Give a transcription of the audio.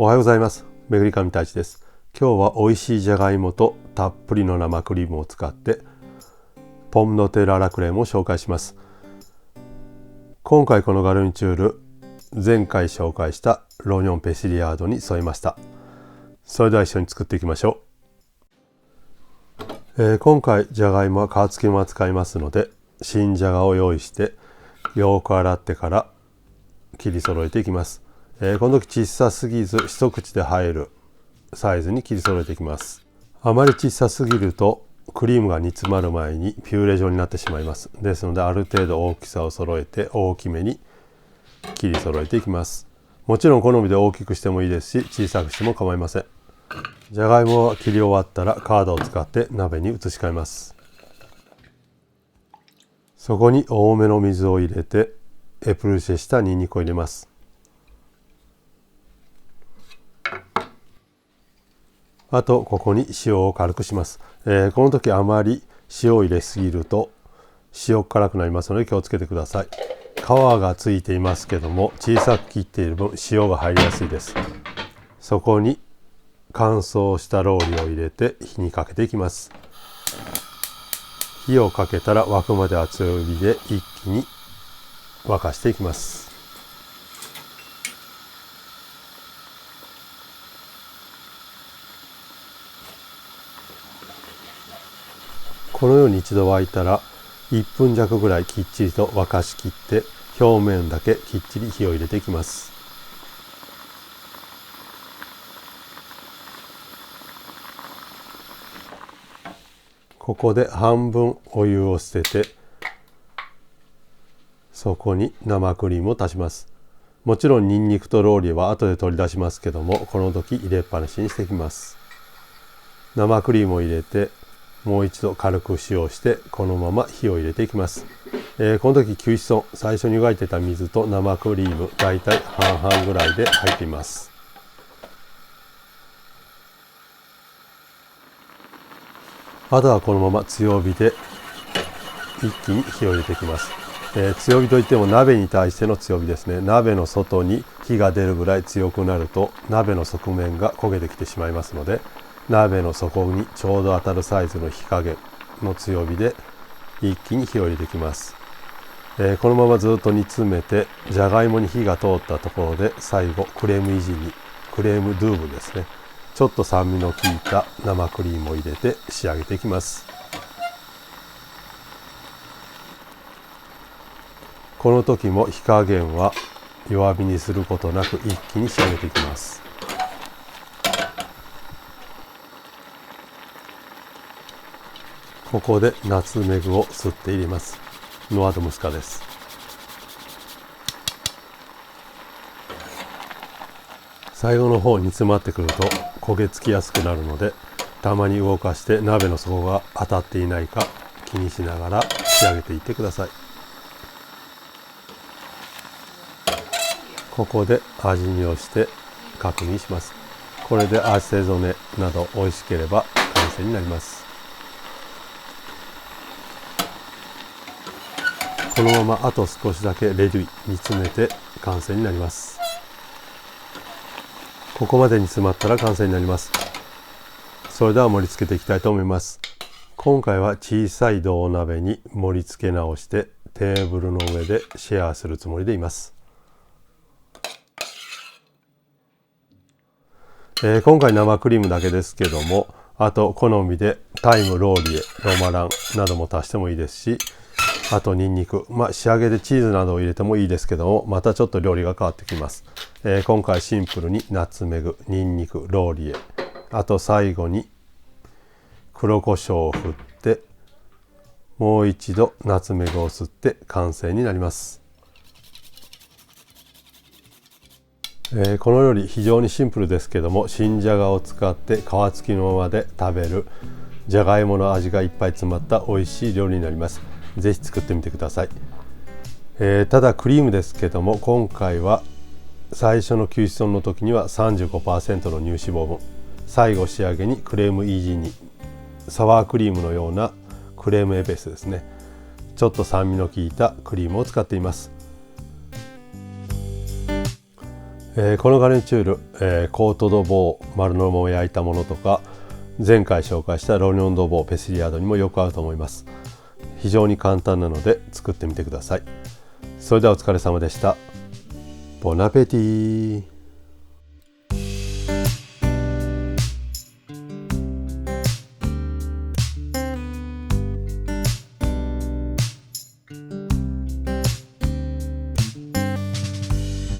おはようございます。めぐりかみたいちです。今日は美味しいじゃがいもとたっぷりの生クリームを使ってポムドテララクレームを紹介します。今回このガルニチュール、前回紹介したロニョンペシリアードに添えました。それでは一緒に作っていきましょう。今回じゃがいもは皮付きも使いますので、新じゃがを用意してよく洗ってから切り揃えていきます。この時小さすぎず一口で入るサイズに切り揃えていきます。あまり小さすぎるとクリームが煮詰まる前にピューレ状になってしまいます。ですのである程度大きさを揃えて大きめに切り揃えていきます。もちろん好みで大きくしてもいいですし、小さくしても構いません。じゃがいもは切り終わったらカードを使って鍋に移し替えます。そこに多めの水を入れてエプルシェしたニンニクを入れます。あとここに塩を軽くします。この時あまり塩を入れすぎると塩辛くなりますので気をつけてください。皮がついていますけども小さく切っている分塩が入りやすいです。そこに乾燥したローリを入れて火にかけていきます。火をかけたら沸くまで熱い火で一気に沸かしていきます。このように一度沸いたら1分弱ぐらいきっちりと沸かしきって表面だけきっちり火を入れていきます。ここで半分お湯を捨ててそこに生クリームを足します。もちろんニンニクとローリエは後で取り出しますけども、この時入れっぱなしにしていきます。生クリームを入れてもう一度軽く塩してこのまま火を入れていきます。この時吸湿温、最初に湯がいてた水と生クリームだいたい半々ぐらいで入っています。あとはこのまま強火で一気に火を入れていきます。強火といっても鍋に対しての強火ですね。鍋の外に火が出るぐらい強くなると鍋の側面が焦げてきてしまいますので、鍋の底にちょうど当たるサイズの火加減の強火で一気に火を入れていきます。このままずっと煮詰めてじゃがいもに火が通ったところで最後クレームイジにクレームドゥーブですね、ちょっと酸味の効いた生クリームを入れて仕上げていきます。この時も火加減は弱火にすることなく一気に仕上げていきます。ここでナツメグをすって入れます。ノアドムスカです。最後の方に煮詰まってくると焦げ付きやすくなるので、たまに動かして鍋の底が当たっていないか気にしながら仕上げていってください。ここで味見をして確認します。これでアシテゾネなど美味しければ完成になります。このままあと少しだけレデュイ煮詰めて完成になります。ここまで煮詰まったら完成になります。それでは盛り付けていきたいと思います。今回は小さい銅鍋に盛り付け直してテーブルの上でシェアするつもりでいます。今回生クリームだけですけども、あと好みでタイム、ローリエ、ロマランなども足してもいいですし、あとニンニク、仕上げでチーズなどを入れてもいいですけども、またちょっと料理が変わってきます。今回シンプルにナツメグ、ニンニク、ローリエ、あと最後に黒胡椒を振ってもう一度ナツメグをすって完成になります。この料理非常にシンプルですけども、新じゃがを使って皮付きのままで食べるじゃがいもの味がいっぱい詰まった美味しい料理になります。ぜひ作ってみてください。ただクリームですけども、今回は最初の吸湿温の時には 35% の乳脂肪分、最後仕上げにクレームイージーにサワークリームのようなクレームエベースですね、ちょっと酸味の効いたクリームを使っています。このガレンチュール、コートドボー、丸のまま焼いたものとか、前回紹介したロニョンドボー、ペシリアードにもよく合うと思います。非常に簡単なので作ってみてください。それではお疲れ様でした。ボナペティー。